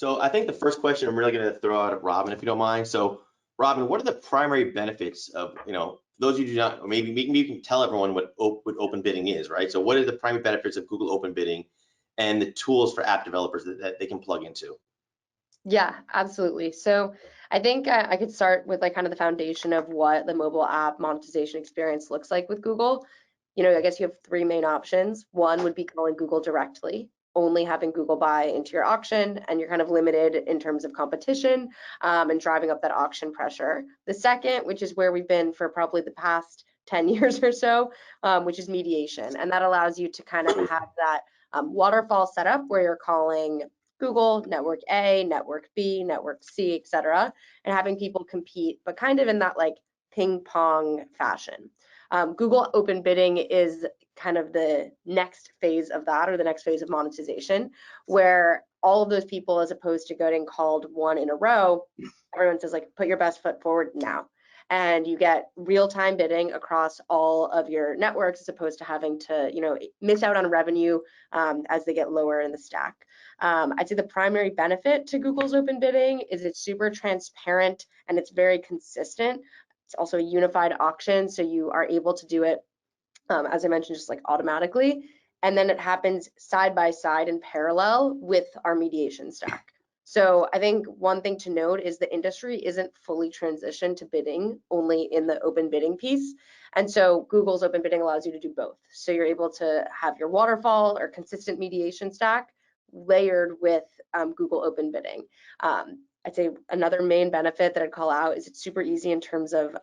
So I think the first question I'm really going to throw out at Robyn, if you don't mind. So Robyn, what are the primary benefits of, those of you who do not, or maybe you can tell everyone what open bidding is, right? So what are the primary benefits of Google Open Bidding and the tools for app developers that they can plug into? Yeah, absolutely. So I think I could start with like kind of the foundation of what the mobile app monetization experience looks like with Google. I guess you have three main options. One would be calling Google directly, only having Google buy into your auction, and you're kind of limited in terms of competition and driving up that auction pressure. The second, which is where we've been for probably the past 10 years or so, which is mediation. And that allows you to kind of have that waterfall setup where you're calling Google, network A, network B, network C, etc., and having people compete, but kind of in that like ping pong fashion. Google Open Bidding is kind of the next phase of that, or the next phase of monetization, where all of those people, as opposed to getting called one in a row, everyone says like, put your best foot forward now. And you get real-time bidding across all of your networks, as opposed to having to, miss out on revenue as they get lower in the stack. I'd say the primary benefit to Google's Open Bidding is it's super transparent and it's very consistent. It's also a unified auction, so you are able to do it, as I mentioned, just like automatically. And then it happens side by side in parallel with our mediation stack. So I think one thing to note is the industry isn't fully transitioned to bidding only in the open bidding piece. And so Google's Open Bidding allows you to do both. So you're able to have your waterfall or consistent mediation stack layered with Google Open Bidding. I'd say another main benefit that I'd call out is it's super easy in terms of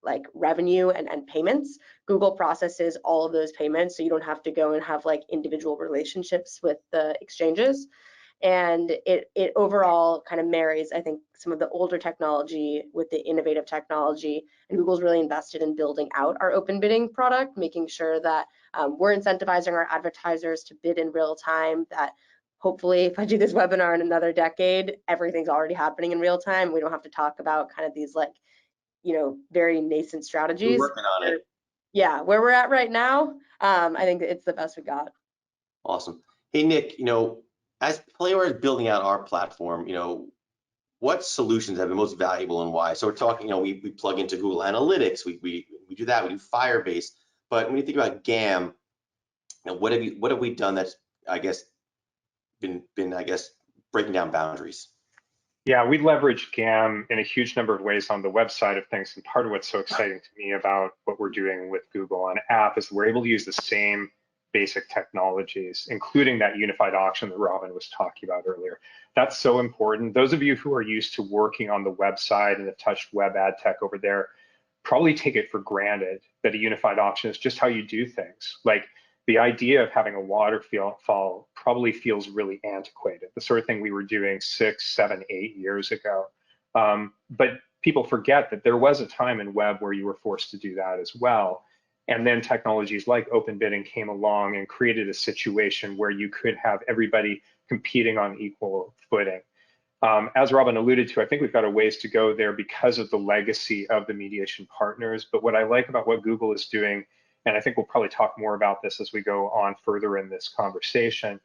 like revenue and payments. Google processes all of those payments, so you don't have to go and have like individual relationships with the exchanges. And it overall kind of marries, I think, some of the older technology with the innovative technology. And Google's really invested in building out our open bidding product, making sure that we're incentivizing our advertisers to bid in real time, that hopefully if I do this webinar in another decade, everything's already happening in real time. We don't have to talk about kind of these like, very nascent strategies. We're working on it. Yeah, where we're at right now, I think it's the best we got. Awesome. Hey, Nick, as Playwire is building out our platform, what solutions have been most valuable and why? So we're talking, we plug into Google Analytics, we do that, we do Firebase. But when you think about GAM, what have we done that's, I guess, been breaking down boundaries? Yeah, we leverage GAM in a huge number of ways on the website of things. And part of what's so exciting to me about what we're doing with Google on app is we're able to use the same basic technologies, including that unified auction that Robyn was talking about earlier. That's so important. Those of you who are used to working on the website and have touched web ad tech over there probably take it for granted that a unified auction is just how you do things. Like the idea of having a waterfall probably feels really antiquated, the sort of thing we were doing 6, 7, 8 years ago. But people forget that there was a time in web where you were forced to do that as well. And then technologies like open bidding came along and created a situation where you could have everybody competing on equal footing. As Robyn alluded to, I think we've got a ways to go there because of the legacy of the mediation partners. But what I like about what Google is doing, and I think we'll probably talk more about this as we go on further in this conversation,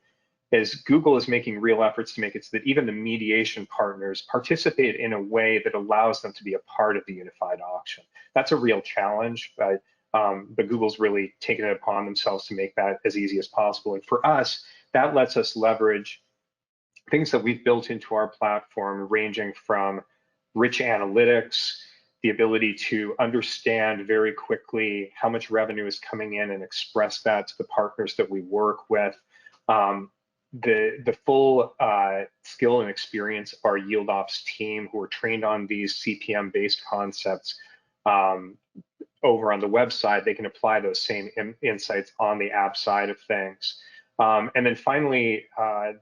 is Google is making real efforts to make it so that even the mediation partners participate in a way that allows them to be a part of the unified auction. That's a real challenge, but Google's really taken it upon themselves to make that as easy as possible. And for us, that lets us leverage things that we've built into our platform, ranging from rich analytics, the ability to understand very quickly how much revenue is coming in and express that to the partners that we work with. The full skill and experience of our yield ops team, who are trained on these CPM-based concepts over on the website, they can apply those same insights on the app side of things. And then finally,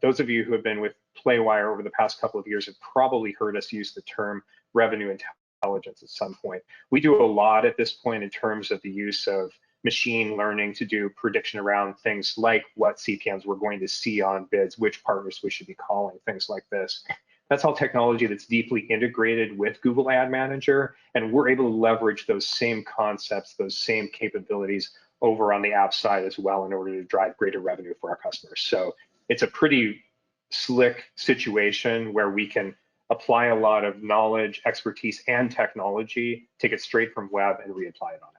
those of you who have been with Playwire over the past couple of years have probably heard us use the term revenue intelligence at some point. We do a lot at this point in terms of the use of machine learning to do prediction around things like what CPMs we're going to see on bids, which partners we should be calling, things like this. That's all technology that's deeply integrated with Google Ad Manager, and we're able to leverage those same concepts, those same capabilities over on the app side as well in order to drive greater revenue for our customers. So it's a pretty slick situation where we can apply a lot of knowledge, expertise, and technology, take it straight from web and reapply it on